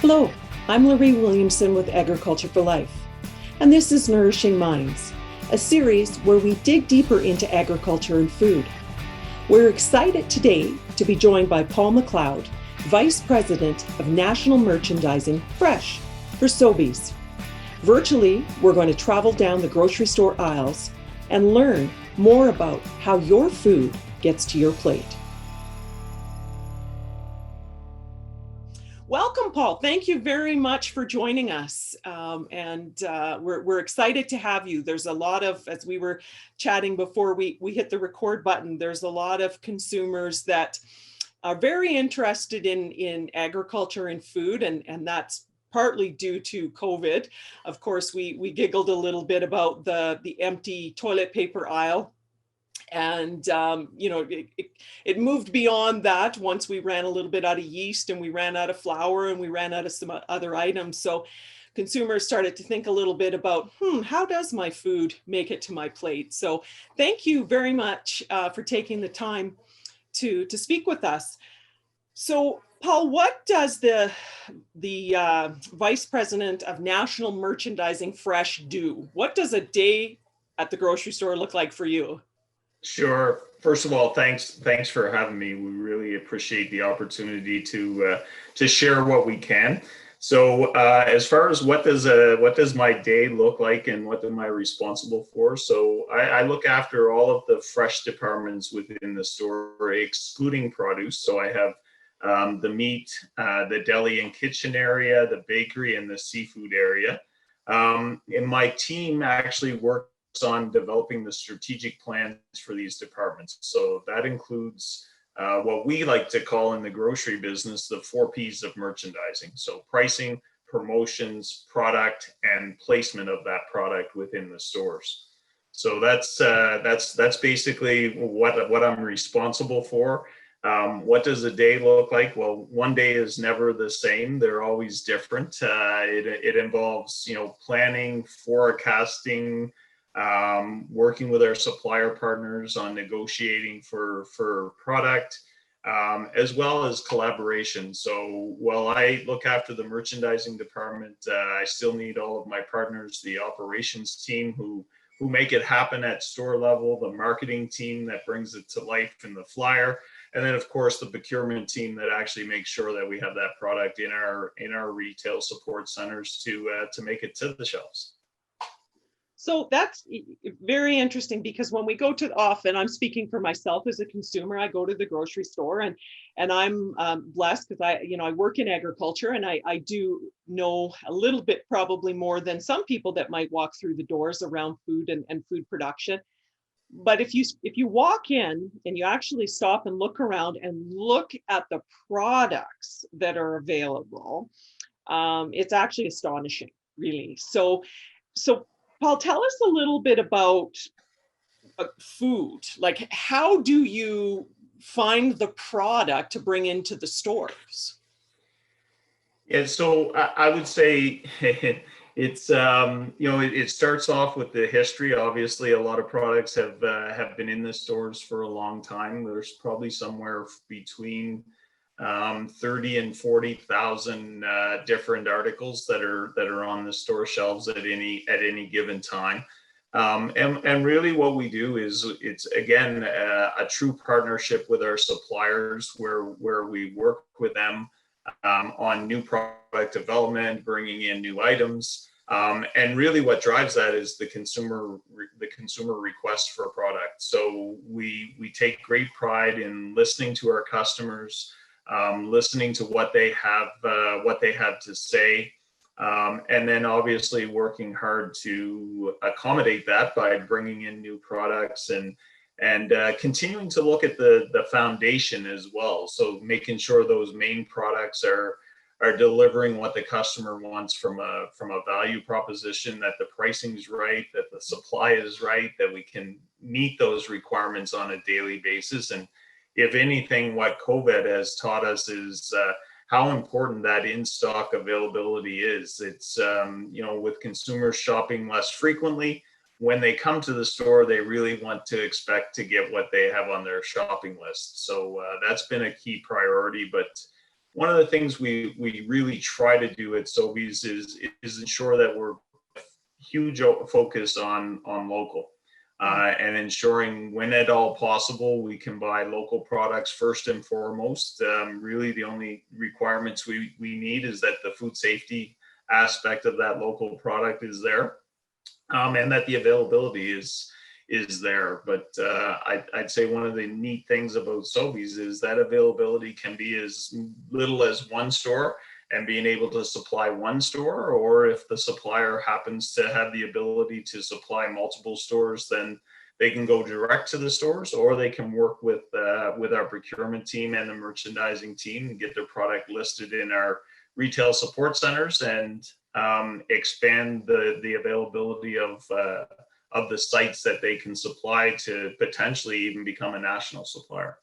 Hello, I'm Lorraine Williamson with Agriculture for Life, and this is Nourishing Minds, a series where we dig deeper into agriculture and food. We're excited today to be joined by Paul MacLeod, Vice President of National Merchandising Fresh for Sobeys. Virtually, we're going to travel down the grocery store aisles and learn more about how your food gets to your plate. Welcome, Paul. Thank you very much for joining us. We're excited to have you. There's a lot of, as we were chatting before we hit the record button, there's a lot of consumers that are very interested in agriculture and food, and that's partly due to COVID. Of course, we giggled a little bit about the empty toilet paper aisle. And, it moved beyond that once we ran a little bit out of yeast and we ran out of flour and we ran out of some other items. So consumers started to think a little bit about, how does my food make it to my plate? So thank you very much for taking the time to speak with us. So Paul, what does the Vice President of National Merchandising Fresh do? What does a day at the grocery store look like for you? Sure. First of all, thanks for having me. We really appreciate the opportunity to share what we can. So, as far as what does my day look like and what am I responsible for? So, I look after all of the fresh departments within the store, excluding produce. So, I have the meat, the deli and kitchen area, the bakery, and the seafood area. And my team actually works on developing the strategic plans for these departments. So that includes what we like to call in the grocery business the 4 Ps of merchandising. So pricing, promotions, product, and placement of that product within the stores. So that's basically what I'm responsible for. What does a day look like? Well, one day is never the same. They're always different. It involves planning, forecasting, working with our supplier partners on negotiating for product, as well as collaboration. So while I look after the merchandising department, I still need all of my partners, the operations team who make it happen at store level, the marketing team that brings it to life in the flyer, and then of course the procurement team that actually makes sure that we have that product in our retail support centers to make it to the shelves. So that's very interesting because when we go to often, I'm speaking for myself as a consumer, I go to the grocery store and I'm blessed because I work in agriculture and I do know a little bit probably more than some people that might walk through the doors around food and food production. But if you walk in and you actually stop and look around and look at the products that are available, it's actually astonishing, really. So Paul, tell us a little bit about food. Like, how do you find the product to bring into the stores? Yeah, so I would say it's it starts off with the history. Obviously, a lot of products have been in the stores for a long time. There's probably somewhere between 30 and 40,000 different articles that are on the store shelves at any given time. And really what we do is it's again a true partnership with our suppliers where we work with them on new product development, bringing in new items. And really what drives that is the consumer request for a product. So we take great pride in listening to our customers, listening to what they have to say, and then obviously working hard to accommodate that by bringing in new products and continuing to look at the foundation as well. So making sure those main products are delivering what the customer wants from a value proposition, that the pricing is right, that the supply is right, that we can meet those requirements on a daily basis. And if anything, what COVID has taught us is how important that in-stock availability is. It's, with consumers shopping less frequently, when they come to the store, they really want to expect to get what they have on their shopping list. So that's been a key priority. But one of the things we really try to do at Sobeys is ensure that we're huge focus on local. And ensuring when at all possible, we can buy local products first and foremost. Really, the only requirements we need is that the food safety aspect of that local product is there, and that the availability is there. But I'd say one of the neat things about Sobeys is that availability can be as little as one store, and being able to supply one store, or if the supplier happens to have the ability to supply multiple stores, then they can go direct to the stores, or they can work with our procurement team and the merchandising team and get their product listed in our retail support centers, and expand the availability of the sites that they can supply to potentially even become a national supplier.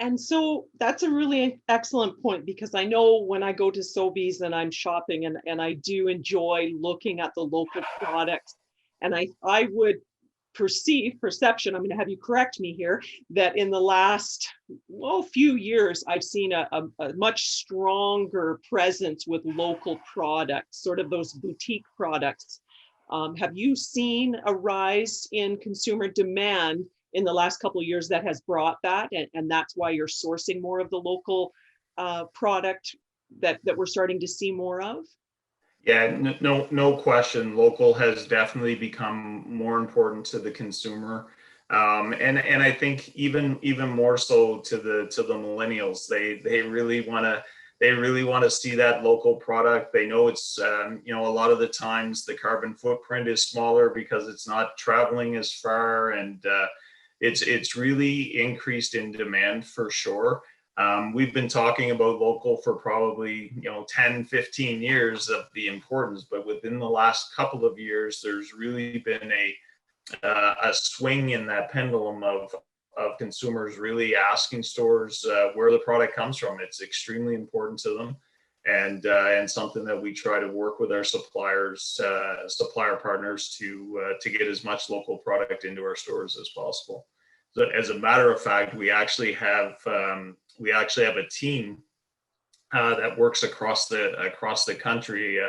And so that's a really excellent point, because I know when I go to Sobeys and I'm shopping, and I do enjoy looking at the local products, and I would perception, I'm going to have you correct me here, that in the last few years, I've seen a much stronger presence with local products, sort of those boutique products. Have you seen a rise in consumer demand in the last couple of years that has brought that, and that's why you're sourcing more of the local product that we're starting to see more of? Yeah, no question. Local has definitely become more important to the consumer, and I think even more so to the millennials. They really want to see that local product. They know it's a lot of the times the carbon footprint is smaller because it's not traveling as far, and it's really increased in demand for sure. We've been talking about local for probably 10, 15 years of the importance, but within the last couple of years, there's really been a swing in that pendulum of consumers really asking stores where the product comes from. It's extremely important to them, and something that we try to work with our supplier partners to get as much local product into our stores as possible. So as a matter of fact, we actually have a team that works across the country.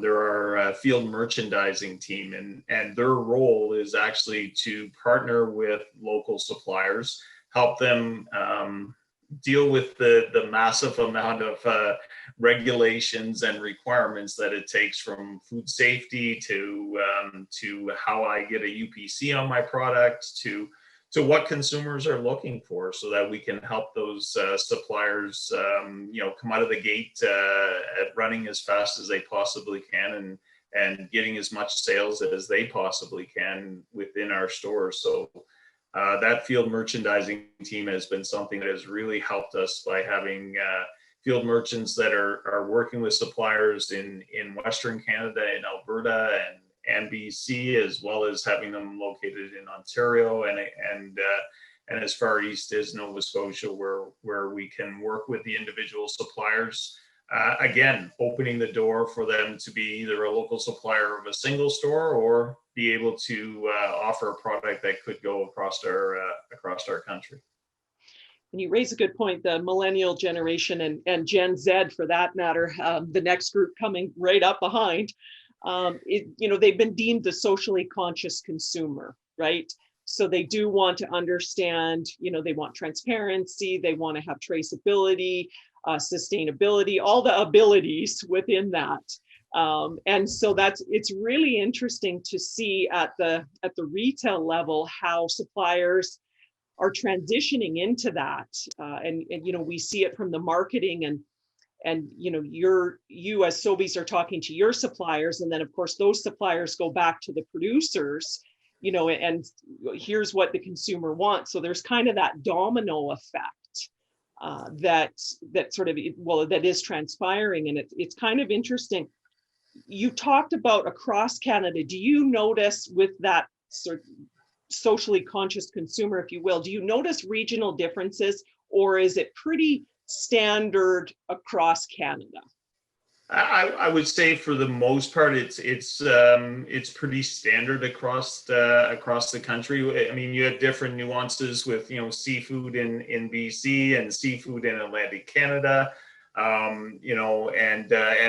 There are a field merchandising team, and their role is actually to partner with local suppliers, help them deal with the massive amount of regulations and requirements that it takes, from food safety to how I get a UPC on my product, to what consumers are looking for, so that we can help those suppliers, come out of the gate running as fast as they possibly can, and getting as much sales as they possibly can within our stores. So that field merchandising team has been something that has really helped us by having field merchants that are working with suppliers in Western Canada, in Alberta, and BC, as well as having them located in Ontario and as far east as Nova Scotia, where we can work with the individual suppliers. Again, opening the door for them to be either a local supplier of a single store, or be able to offer a product that could go across our country. And you raise a good point. The millennial generation and Gen Z, for that matter, the next group coming right up behind, they've been deemed the socially conscious consumer, right? So they do want to understand, they want transparency, they want to have traceability, sustainability, all the abilities within that. And so it's really interesting to see at the retail level how suppliers are transitioning into that. And we see it from the marketing, and you as Sobeys are talking to your suppliers, and then of course those suppliers go back to the producers, and here's what the consumer wants. So there's kind of that domino effect that is transpiring, and it's kind of interesting. You talked about across Canada. Do you notice with that sort of socially conscious consumer, if you will, do you notice regional differences, or is it pretty standard across Canada? I would say for the most part, it's pretty standard across the country. I mean, you have different nuances with seafood in BC and seafood in Atlantic Canada, and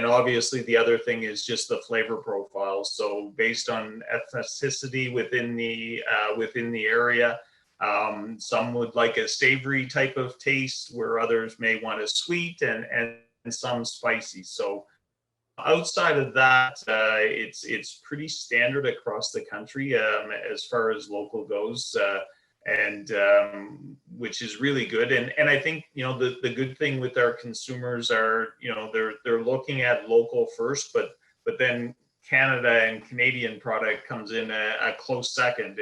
obviously the other thing is just the flavor profile. So based on ethnicity within the area. Some would like a savory type of taste, where others may want a sweet and some spicy. So outside of that, it's pretty standard across the country as far as local goes, and which is really good. And I think the good thing with our consumers are they're looking at local first, but then Canada and Canadian product comes in a close second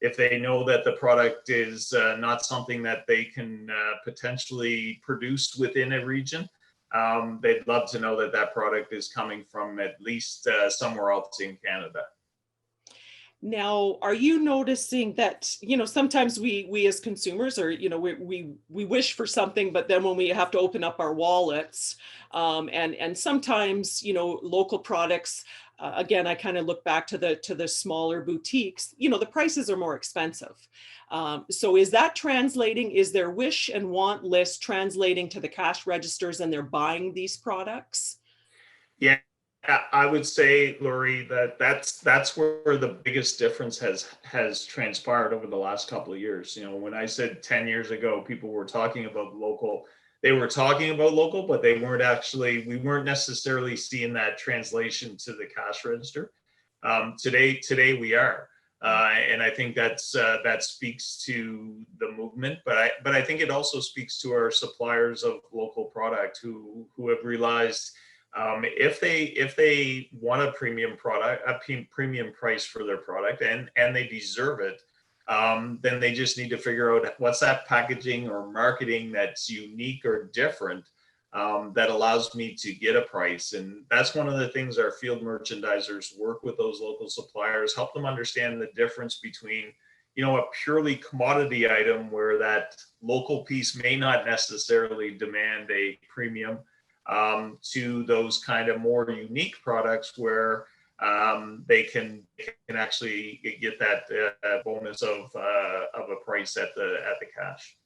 if they know that the product is not something that they can potentially produce within a region. They'd love to know that that product is coming from at least somewhere else in Canada. Now, are you noticing that, sometimes we as consumers, or, we wish for something, but then when we have to open up our wallets, and sometimes, local products, again, I kind of look back to the smaller boutiques, the prices are more expensive. So is that translating, is their wish and want list translating to the cash registers and they're buying these products? Yeah, I would say, Lori, that's where the biggest difference has transpired over the last couple of years. When I said 10 years ago, people were talking about local, they were talking about local, but we weren't necessarily seeing that translation to the cash register. Today we are. And I think that speaks to the movement, but I think it also speaks to our suppliers of local product who have realized if they want a premium product, a premium price for their product, and they deserve it, then they just need to figure out what's that packaging or marketing that's unique or different that allows me to get a price. And that's one of the things our field merchandisers work with those local suppliers, help them understand the difference between, a purely commodity item where that local piece may not necessarily demand a premium, to those kind of more unique products where they can actually get that bonus of a price at the cash.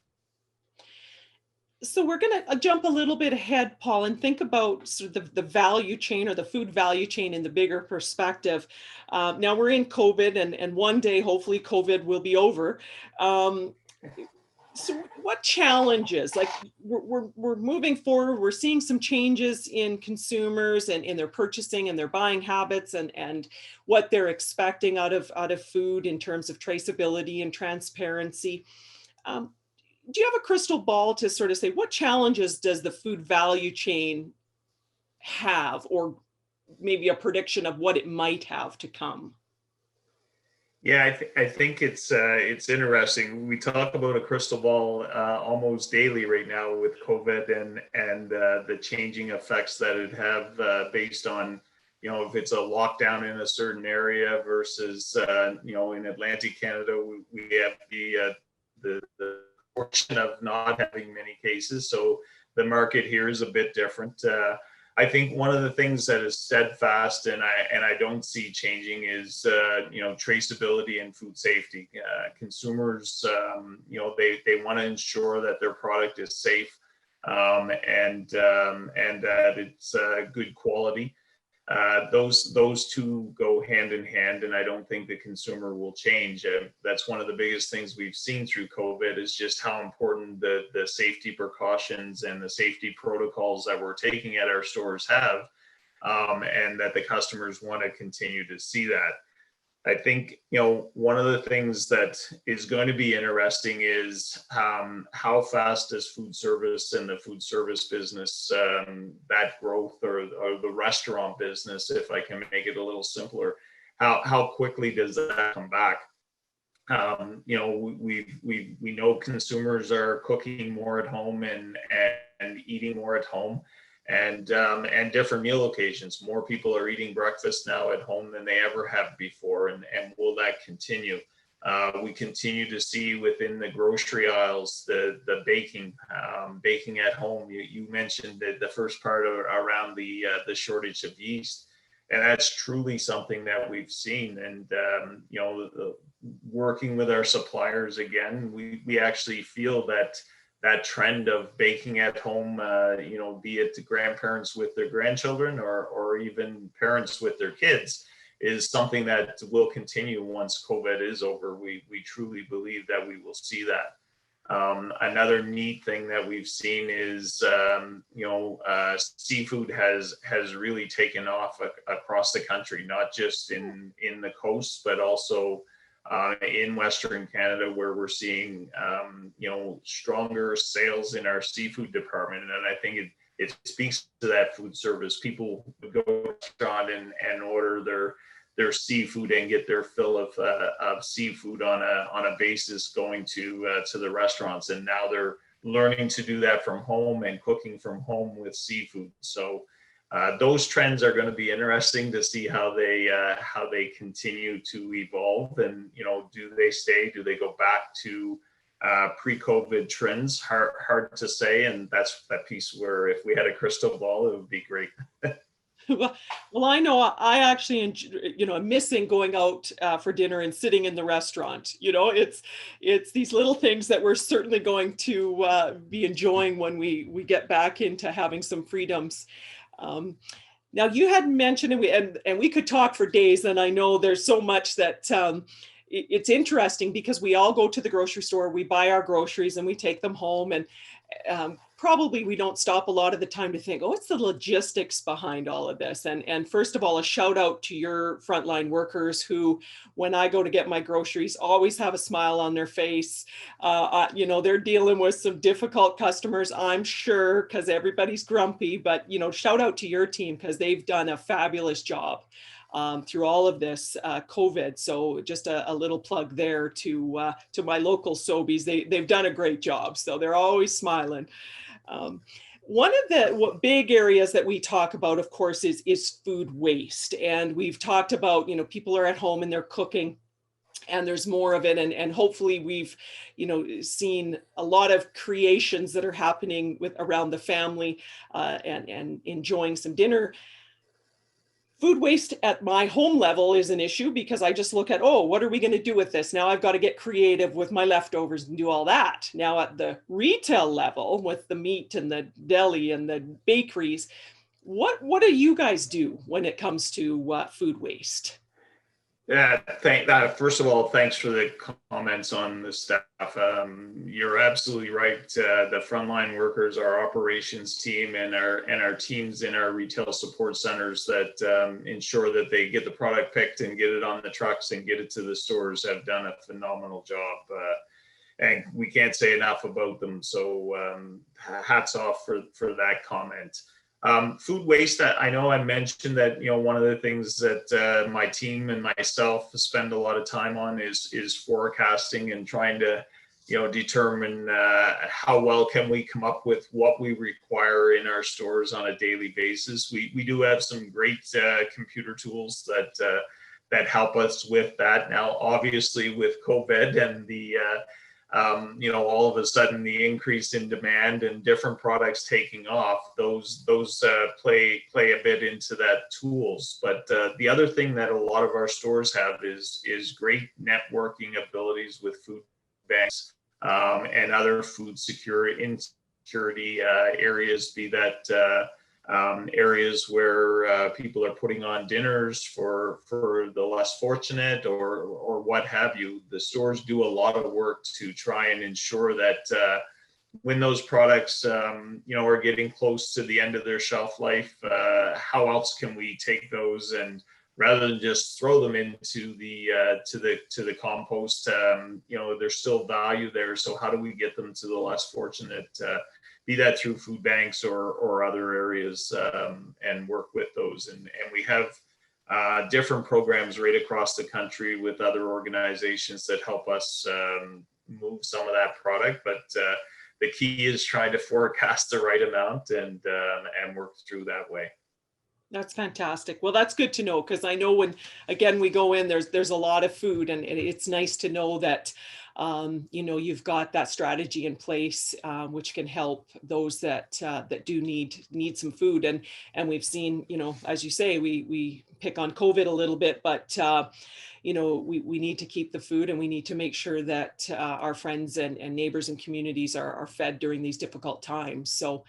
So we're going to jump a little bit ahead, Paul, and think about sort of the value chain, or the food value chain, in the bigger perspective. Now we're in COVID, and one day, hopefully, COVID will be over. So what challenges, like we're moving forward, we're seeing some changes in consumers and in their purchasing and their buying habits, and what they're expecting out of food in terms of traceability and transparency. Do you have a crystal ball to sort of say, what challenges does the food value chain have, or maybe a prediction of what it might have to come? Yeah, I think it's interesting. We talk about a crystal ball almost daily right now with COVID and the changing effects that it have based on if it's a lockdown in a certain area versus in Atlantic Canada we have the fortune of not having many cases, so the market here is a bit different. I think one of the things that is steadfast and I don't see changing is traceability and food safety. Consumers, they want to ensure that their product is safe, and that it's good quality. Those two go hand in hand, and I don't think the consumer will change. That's one of the biggest things we've seen through COVID, is just how important the safety precautions and the safety protocols that we're taking at our stores have, and that the customers want to continue to see that. I think one of the things that is going to be interesting is how fast does food service and the food service business, that growth, or the restaurant business, if I can make it a little simpler, how quickly does that come back? We know consumers are cooking more at home and eating more at home. And different meal occasions. More people are eating breakfast now at home than they ever have before, and will that continue? We continue to see within the grocery aisles the baking at home. You mentioned the first part around the shortage of yeast, and that's truly something that we've seen. And working with our suppliers again, we actually feel that trend of baking at home, be it the grandparents with their grandchildren or even parents with their kids, is something that will continue once COVID is over. We truly believe that we will see that. Another neat thing that we've seen is, seafood has really taken off across the country, not just in the coast, but also in Western Canada, where we're seeing, stronger sales in our seafood department. And I think it speaks to that food service. People would go to a restaurant and order their seafood and get their fill of seafood on a basis going to the restaurants. And now they're learning to do that from home and cooking from home with seafood. So those trends are going to be interesting to see how they continue to evolve. And do they stay? Do they go back to pre-COVID trends? Hard to say. And that's that piece where if we had a crystal ball, it would be great. Well, I know I actually enjoy, I'm missing going out for dinner and sitting in the restaurant. It's these little things that we're certainly going to be enjoying when we get back into having some freedoms. Now, you had mentioned, and we could talk for days, and I know there's so much that it's interesting because we all go to the grocery store, we buy our groceries and we take them home, and probably we don't stop a lot of the time to think, what's the logistics behind all of this? And first of all, a shout out to your frontline workers who, when I go to get my groceries, always have a smile on their face. They're dealing with some difficult customers, I'm sure, because everybody's grumpy, but, shout out to your team because they've done a fabulous job through all of this COVID. So just a little plug there to my local Sobeys. They've done a great job. So they're always smiling. One of the big areas that we talk about, of course, is food waste. And we've talked about, people are at home and they're cooking and there's more of it. And hopefully we've, seen a lot of creations that are happening around the family and enjoying some dinner. Food waste at my home level is an issue because I just look at, what are we going to do with this? Now I've got to get creative with my leftovers and do all that. Now at the retail level with the meat and the deli and the bakeries, what do you guys do when it comes to food waste? Yeah, first of all, thanks for the comments on the staff. You're absolutely right. The frontline workers, our operations team, and our teams in our retail support centers that ensure that they get the product picked and get it on the trucks and get it to the stores have done a phenomenal job. And we can't say enough about them. So hats off for that comment. Food waste, I know I mentioned that, one of the things that my team and myself spend a lot of time on is forecasting and trying to, determine how well can we come up with what we require in our stores on a daily basis. We do have some great computer tools that help us with that. Now, obviously with COVID and the all of a sudden the increase in demand and different products taking off, those play a bit into that tools. But the other thing that a lot of our stores have is great networking abilities with food banks and other food security areas, be that areas where people are putting on dinners for the less fortunate or what have you. The stores do a lot of work to try and ensure that when those products are getting close to the end of their shelf life, how else can we take those and rather than just throw them into the to the compost, there's still value there. So how do we get them to the less fortunate? Be that through food banks or other areas, and work with those. And we have different programs right across the country with other organizations that help us move some of that product. But the key is trying to forecast the right amount and work through that way. That's fantastic. Well, that's good to know, because I know when, again, we go in, there's a lot of food, and it's nice to know that you've got that strategy in place, which can help those that do need some food. And we've seen, as you say, we pick on COVID a little bit, but we need to keep the food, and we need to make sure that our friends and neighbors and communities are fed during these difficult times. So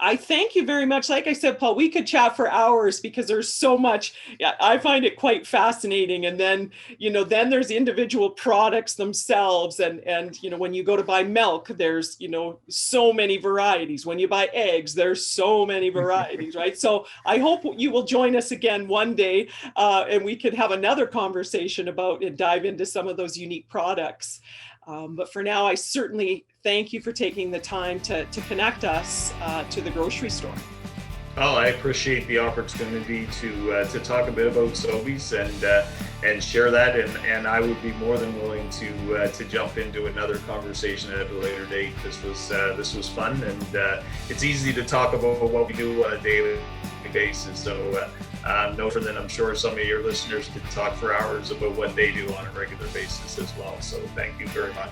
I thank you very much. Like I said, Paul, we could chat for hours because there's so much. Yeah, I find it quite fascinating. And then, then there's the individual products themselves. And when you go to buy milk, there's, so many varieties. When you buy eggs, there's so many varieties, right? So I hope you will join us again one day, and we could have another conversation about and dive into some of those unique products. But for now, I certainly thank you for taking the time to connect us to the grocery store. Oh, I appreciate the opportunity to talk a bit about Sobey's and share that, and I would be more than willing to jump into another conversation at a later date. This was fun, and it's easy to talk about what we do on a daily basis. So no more than I'm sure some of your listeners could talk for hours about what they do on a regular basis as well. So thank you very much.